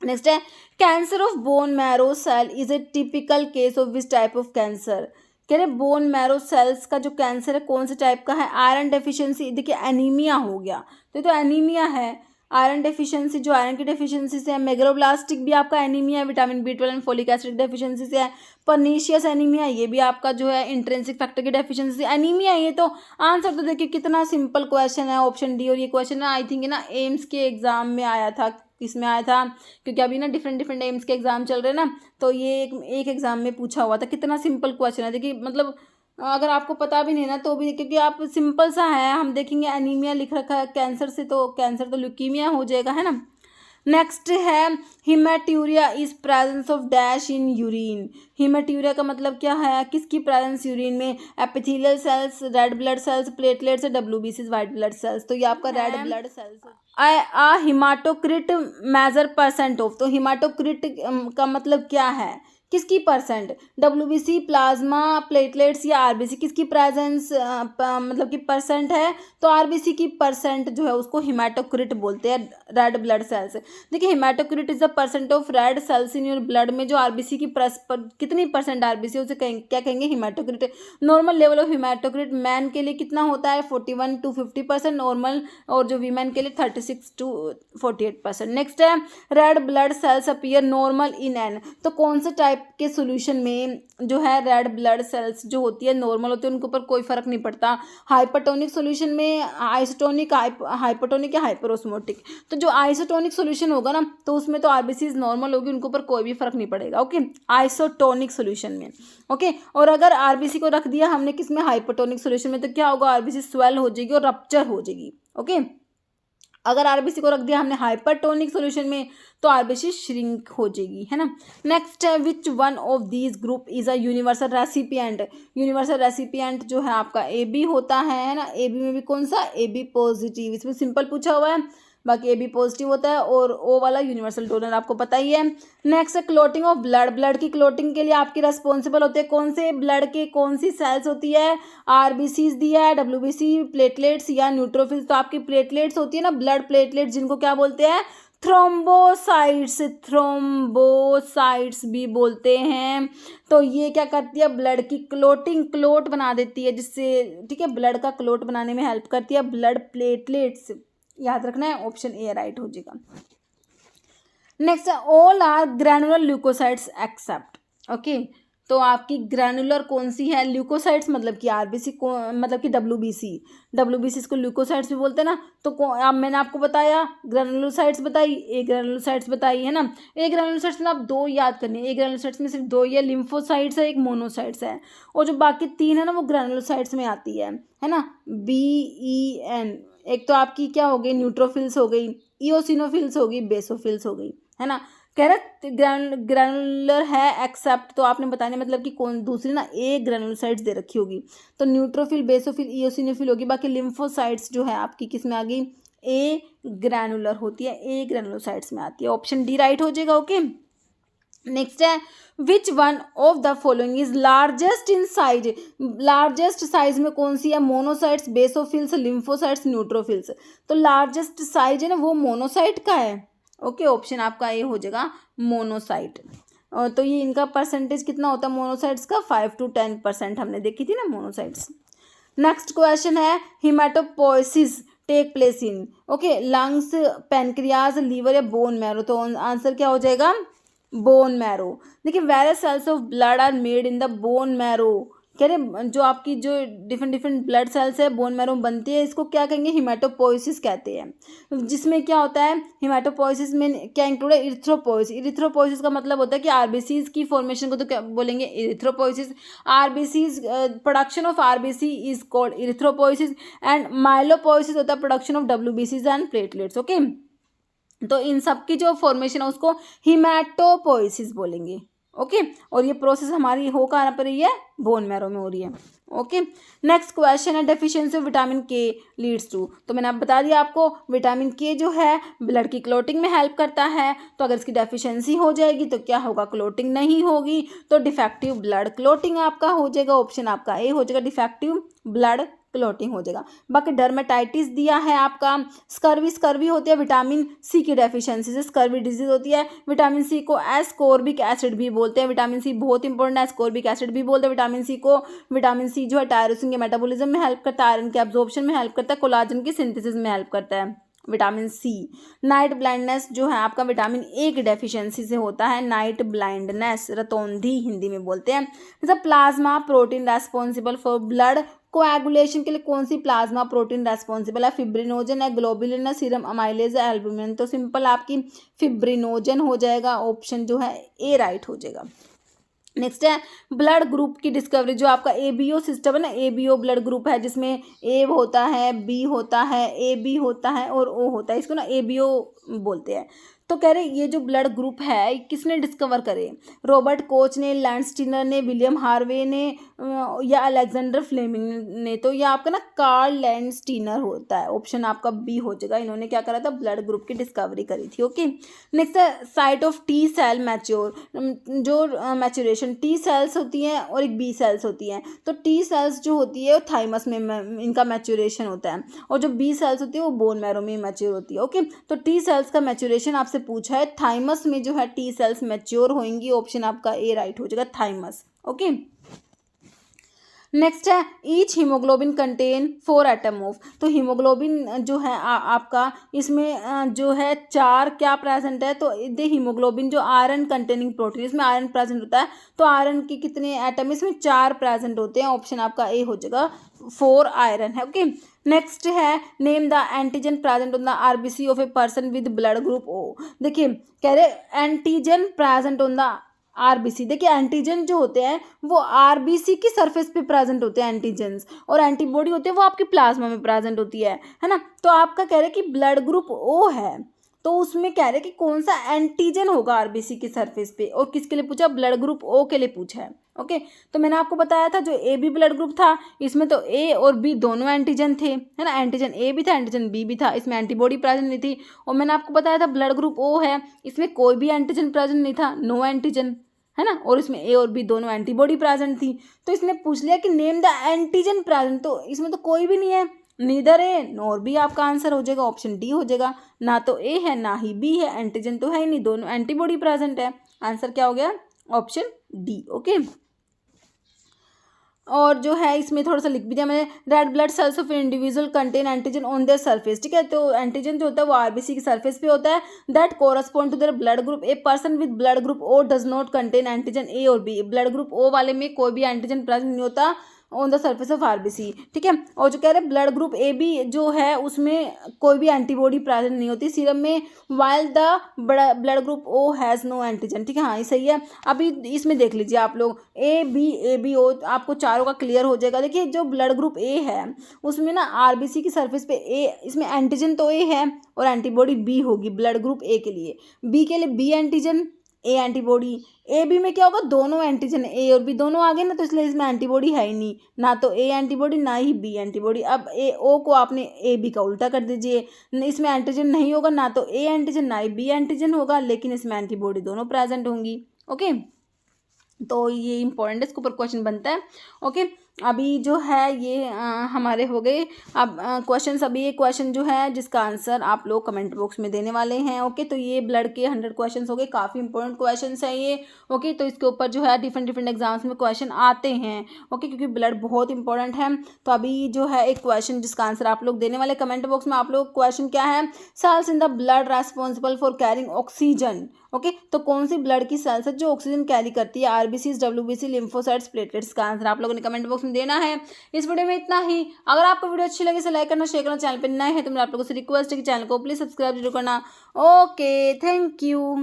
Next है cancer of bone marrow cell is a typical case of which type of cancer. कह रहे bone marrow sales का जो cancer है कौन से type का है, आयरन डेफिशिएंसी। देखिए एनीमिया हो गया तो ये तो एनीमिया है, आयरन डेफिशिएंसी जो आयरन की डेफिशिएंसी से है। मेगलोब्लास्टिक भी आपका एनीमिया है, vitamin B12 and folic acid deficiency से है। पर्नीशियस एनीमिया ये भी आपका जो है इंट्रिंसिक फैक्टर की डेफिशिएंसी एनीमिया। ये तो आंसर तो देखिए कितना सिंपल क्वेश्चन है, ऑप्शन डी। और ये क्वेश्चन ना आई थिंक ना एम्स के एग्जाम में आया था, किसमें आया था, क्योंकि अभी ना डिफरेंट एम्स के एग्जाम चल रहे हैं ना, तो ये एक एग्जाम में पूछा हुआ था। कितना सिंपल क्वेश्चन है, देखिए मतलब अगर आपको पता भी नहीं ना तो भी, क्योंकि आप सिंपल सा है, हम देखेंगे एनीमिया लिख रखा है, कैंसर से तो कैंसर तो ल्यूकीमिया हो जाएगा, है ना। नेक्स्ट है hematuria is presence of dash in urine. Hematuria का मतलब क्या है, किसकी प्रेजेंस यूरिन में, epithelial cells, red blood cells, platelets, डब्ल्यूबीसीज, वाइट ब्लड सेल्स। तो ये आपका red blood cells. Hematocrit measure percent of, तो हिमाटोक्रिट का मतलब क्या है, किसकी परसेंट, डब्ल्यूबीसी, प्लाज्मा, प्लेटलेट्स या आरबीसी, किसकी प्रेजेंस मतलब कि परसेंट है, तो आरबीसी की परसेंट जो है उसको हिमेटोक्रिट बोलते हैं, रेड ब्लड सेल्स। देखिए hematocrit is the percent of red cells in your blood में जो आरबीसी की कितनी परसेंट आरबीसी उसे क्या कहेंगे, haematocrit. Normal level of haematocrit man के लिए कितना होता है, 41 to 50% नॉर्मल, और जो वीमेन के लिए 36 to 48%। नेक्स्ट है red blood sales appear normal in an, तो कौन से टाइप के सॉल्यूशन में जो है रेड ब्लड सेल्स जो होती है नॉर्मल होती है, उनके ऊपर कोई फर्क नहीं पड़ता। हाइपरटोनिक सॉल्यूशन में आइसोटोनिक, हाइपरटोनिक या हाइपरोस्मोटिक, तो जो आइसोटोनिक सॉल्यूशन होगा ना तो उसमें तो आरबीसीज नॉर्मल होगी, उनके ऊपर कोई भी फर्क नहीं पड़ेगा, ओके, आइसोटोनिक सॉल्यूशन में, ओके। और अगर आरबीसी को रख दिया हमने किसमें, हाइपरटोनिक सॉल्यूशन में, तो क्या होगा, आरबीसी स्वेल हो जाएगी और रप्चर हो जाएगी, ओके। अगर आरबीसी को रख दिया हमने हाइपरटोनिक सॉल्यूशन में तो आरबीसी श्रिंक हो जाएगी, है ना। नेक्स्ट है which one of these group is a universal recipient. Universal recipient जो है आपका AB होता है ना, AB में भी कौन सा, AB पॉजिटिव, इसमें सिंपल पूछा हुआ है, बाकी AB पॉजिटिव होता है, और O वाला यूनिवर्सल डोनर आपको पता ही है। नेक्स्ट है क्लोटिंग ऑफ ब्लड। ब्लड की क्लोटिंग के लिए आपकी रेस्पॉन्सिबल होते हैं कौन से, ब्लड के कौन सी सेल्स होती है, आरबीसीज दिया है, डब्ल्यूबीसी, प्लेटलेट्स या न्यूट्रोफिल्स। तो आपकी प्लेटलेट्स होती है ना, ब्लड प्लेटलेट्स, जिनको क्या बोलते हैं, थ्रोम्बोसाइट्स, थ्रोम्बोसाइट्स भी बोलते हैं। तो ये क्या करती है, ब्लड की क्लोटिंग, क्लोट बना देती है, जिससे ठीक है ब्लड का क्लोट बनाने में हेल्प करती है ब्लड प्लेटलेट्स, याद रखना है, ऑप्शन ए राइट हो जाएगा। Next all are granular leukocytes except, okay. तो आपकी ग्रैनुलर कौन सी है, ल्यूकोसाइट्स मतलब कि आरबीसी को, मतलब कि डब्ल्यूबीसी इसको ल्यूकोसाइट्स भी बोलते हैं ना। तो अब मैंने आपको बताया ग्रैनुलोसाइट्स बताई, ए ग्रैनुलोसाइट्स बताई, है ना। ए ग्रैनुलोसाइट्स में आप दो याद करनी है, ए ग्रैनुलोसाइट्स में सिर्फ दो ही है, लिम्फोसाइट्स है, एक मोनोसाइट्स है, और जो बाकी तीन है ना वो ग्रैनुलोसाइट्स में आती है ना। BEN, एक तो आपकी क्या हो गई, न्यूट्रोफिल्स हो गई, इओसिनोफिल्स हो गई, बेसोफिल्स हो गई, है ना। कह रहे ग्रैनुलर है एक्सेप्ट, तो आपने बताने मतलब कि कौन, दूसरी ना ए ग्रैनुलोसाइट्स दे रखी होगी, तो न्यूट्रोफिल, बेसोफिल, इओसिनोफिल होगी। बाकी लिम्फोसाइट्स जो है आपकी किस में आ गई, ए ग्रैनुलर होती है, ए ग्रैनुलोसाइट्स में आती है। ऑप्शन डी राइट हो जाएगा। ओके, नेक्स्ट है which one of the following is largest in size, largest size में कौन सी है, मोनोसाइट्स, बेसोफिल्स, लिम्फोसाइट्स, न्यूट्रोफिल्स। तो लार्जेस्ट साइज है ना वो मोनोसाइट का है। ओके, ऑप्शन आपका ए हो जाएगा मोनोसाइट। तो ये इनका परसेंटेज कितना होता है मोनोसाइट्स का, 5 to 10% हमने देखी थी ना मोनोसाइट्स। नेक्स्ट क्वेश्चन है hematopoiesis take place in, okay, lungs, pancreas, liver या बोन मैरो। तो आंसर क्या हो जाएगा, बोन मैरो। देखिए various cells of blood are made in the bone marrow, कह रहे जो आपकी जो डिफरेंट ब्लड सेल्स है बोन मैरो में बनती है, इसको क्या कहेंगे, हिमेटोपोइसिस कहते हैं। जिसमें क्या होता है, हिमेटोपोइसिस में क्या इंक्लूड है, इरिथ्रोपोइसिस। इरिथ्रोपोइसिस का मतलब होता है कि आरबीसीज की फॉर्मेशन को तो क्या बोलेंगे, erythropoiesis. RBCs, production of RBC is called erythropoiesis, and myelopoiesis होता है प्रोडक्शन ऑफ डब्ल्यूबीसीज एंड प्लेटलेट्स। ओके, तो इन सब की जो फॉर्मेशन है उसको हिमेटोपोइसिस बोलेंगे। ओके, और ये प्रोसेस हमारी हो कहाँ पर रही है, बोन मैरो में हो रही है। ओके, नेक्स्ट क्वेश्चन है डेफिशिएंसी ऑफ विटामिन के लीड्स टू। तो मैंने अब बता दिया आपको, विटामिन के जो है ब्लड की क्लोटिंग में हेल्प करता है। तो अगर इसकी डेफिशिएंसी हो जाएगी तो क्या होगा, क्लोटिंग नहीं होगी, तो डिफेक्टिव ब्लड क्लोटिंग आपका हो जाएगा। ऑप्शन आपका ए हो जाएगा, डिफेक्टिव ब्लड क्लोटिंग हो जाएगा। बाकी डर्मेटाइटिस दिया है आपका, स्कर्वी होती है विटामिन सी की डेफिशिएंसी से, स्कर्वी डिजीज होती है। विटामिन सी को एस्कोर्बिक एसिड भी बोलते हैं, विटामिन सी बहुत इंपॉर्टेंट है, एस्कोर्बिक एसिड भी बोलते हैं विटामिन सी को। विटामिन सी जो है टायरोसिन के मेटाबॉलिज्म में हेल्प करता है, आयरन के एब्जॉर्प्शन में हेल्प करता है, कोलाजन की सिंथेसिस में हेल्प करता है विटामिन सी। नाइट ब्लाइंडनेस जो है आपका विटामिन ए की डेफिशिएंसी से होता है, नाइट ब्लाइंडनेस, रतौंधी हिंदी में बोलते हैं। जैसे plasma protein responsible for blood coagulation के लिए कौन सी प्लाज्मा प्रोटीन रेस्पॉन्सिबल है, फिब्रिनोजन है, ग्लोबुलिन है, सीरम अमाइलेज है, एल्बुमिन। तो सिंपल आपकी फिब्रिनोजन हो जाएगा, ऑप्शन जो है ए राइट हो जाएगा। नेक्स्ट है ब्लड ग्रुप की डिस्कवरी, जो आपका एबीओ सिस्टम है ना, एबीओ ब्लड ग्रुप है जिसमें ए होता है, बी होता है, ए बी होता है और ओ होता है, इसको ना एबीओ बोलते हैं। तो कह रहे ये जो ब्लड ग्रुप है किसने डिस्कवर करे, रॉबर्ट कोच ने, लैंडस्टीनर ने, विलियम हार्वे ने या अलेक्जेंडर फ्लेमिंग ने। तो ये आपका ना कार्ल लैंडस्टीनर होता है, ऑप्शन आपका बी हो जाएगा। इन्होंने क्या करा था, ब्लड ग्रुप की डिस्कवरी करी थी। ओके, नेक्स्ट है site of T cell mature, जो मैच्योरेशन, टी सेल्स होती हैं और एक बी सेल्स होती हैं। तो टी सेल्स जो होती है थाइमस में इनका मैच्योरेशन होता है, और जो बी सेल्स होती है वो बोन मैरो में मैच्योर होती है। ओके, तो टी सेल्स का मैच्योरेशन आपसे पूछा है, थाइमस में जो है टी सेल्स मैच्योर होंगी, ऑप्शन आपका ए राइट हो जाएगा, थाइमस। ओके, नेक्स्ट है each haemoglobin contain 4 atom of. तो हीमोग्लोबिन जो है आपका इसमें जो है 4 क्या प्रेजेंट है, तो दे हीमोग्लोबिन जो आयरन कंटेनिंग प्रोटीन, इसमें आयरन प्रेजेंट होता है। तो आयरन के कितने एटम, इसमें 4 प्रेजेंट होते हैं, ऑप्शन आपका ए हो जाएगा, 4 आयरन है। ओके, नेक्स्ट है name the antigen present on the RBC of a person with blood group O. देखिए कह रहे antigen present on the RBC. देखिए एंटीजन जो होते हैं वो आरबीसी की सरफेस पे प्रेजेंट होते हैं एंटीजन्स, और एंटीबॉडी होते हैं वो आपकी प्लाज्मा में प्रेजेंट होती है ना। तो आपका कह रहे हैं कि ब्लड ग्रुप ओ है, तो उसमें कह रहे हैं कि कौन सा एंटीजन होगा आरबीसी की सरफेस पे, और किसके लिए पूछा, ब्लड ग्रुप ओ के लिए पूछा है। ओके, तो मैंने आपको बताया था जो ए बी ब्लड ग्रुप था इसमें तो ए और बी दोनों एंटीजन थे, है ना, एंटीजन ए भी था एंटीजन बी भी था, इसमें एंटीबॉडी प्रेजेंट नहीं थी। और मैंने आपको बताया था ब्लड ग्रुप ओ है, इसमें कोई भी एंटीजन प्रेजेंट नहीं था, नो एंटीजन, है ना, और इसमें ए और बी दोनों एंटीबॉडी प्रेजेंट थी। तो इसने पूछ लिया कि नेम द एंटीजन प्रेजेंट, तो इसमें तो कोई भी नहीं है, नीदर ए नॉर बी आपका आंसर हो जाएगा, ऑप्शन डी हो जाएगा। ना तो ए है ना ही बी है, एंटीजन तो है ही नहीं, दोनों एंटीबॉडी प्रेजेंट है। आंसर क्या हो गया, ऑप्शन डी। ओके, और जो है इसमें थोड़ा सा लिख भी दिया मैंने, red blood sales of individual contain antigen on their surface, ठीक है। तो एंटीजन जो होता है वो आरबीसी की सरफेस पे होता है, that correspond to their blood group. A person with blood group O does not contain antigen A और बी। ब्लड ग्रुप ओ वाले में कोई भी एंटीजन प्रेजेंट नहीं होता on the surface of RBC, ठीक है। और जो कह रहे हैं ब्लड ग्रुप ए बी जो है उसमें कोई भी एंटीबॉडी प्रेजेंट नहीं होती सीरम में, while the blood group O has no antigen, ठीक है। हाँ ये सही है। अभी इसमें देख लीजिए आप लोग, ए बी ओ, आपको चारों का क्लियर हो जाएगा। देखिए जो ब्लड ग्रुप ए है उसमें ना आरबीसी की सरफेस पे ए, इसमें एंटीजन तो ए है और एंटीबॉडी बी होगी ब्लड ग्रुप ए के लिए, बी के लिए B antigen A antibody. A B में क्या होगा, दोनों एंटीजन ए और बी दोनों आ गए ना, तो इसलिए इसमें एंटीबॉडी है ही नहीं, ना तो ए एंटीबॉडी ना ही बी एंटीबॉडी। अब ए ओ को आपने ए बी का उल्टा कर दीजिए, इसमें एंटीजन नहीं होगा, ना तो ए एंटीजन ना ही बी एंटीजन होगा, लेकिन इसमें एंटीबॉडी दोनों प्रेजेंट होंगी। ओके, तो ये इंपॉर्टेंट है, इसके ऊपर क्वेश्चन बनता है। ओके, अभी जो है ये हमारे हो गए। अब क्वेश्चन, अभी ये क्वेश्चन जो है जिसका आंसर आप लोग कमेंट बॉक्स में देने वाले हैं। ओके, तो ये ब्लड के 100 क्वेश्चन हो गए, काफ़ी इंपॉर्टेंट क्वेश्चन है ये। ओके, तो इसके ऊपर जो है डिफरेंट एग्जाम्स में क्वेश्चन आते हैं। ओके, क्योंकि ब्लड बहुत इंपॉर्टेंट है। तो अभी जो है एक क्वेश्चन जिसका आंसर आप लोग देने वाले कमेंट बॉक्स में। आप लोग क्वेश्चन क्या है, cells in the blood responsible for carrying oxygen. Okay, तो कौन सी ब्लड की सेल्स है जो ऑक्सीजन कैरी करती है, आरबीसी, डब्ल्यूबीसी, लिम्फोसाइट्स, प्लेटलेट्स। का आंसर आप लोगों ने कमेंट बॉक्स में देना है। इस वीडियो में इतना ही। अगर आपको वीडियो अच्छी लगे तो लाइक करना, शेयर करना, चैनल पर नए हैं तो मैं आप लोगों से रिक्वेस्ट है कि चैनल को प्लीज सब्सक्राइब जरूर करना। Okay, thank you.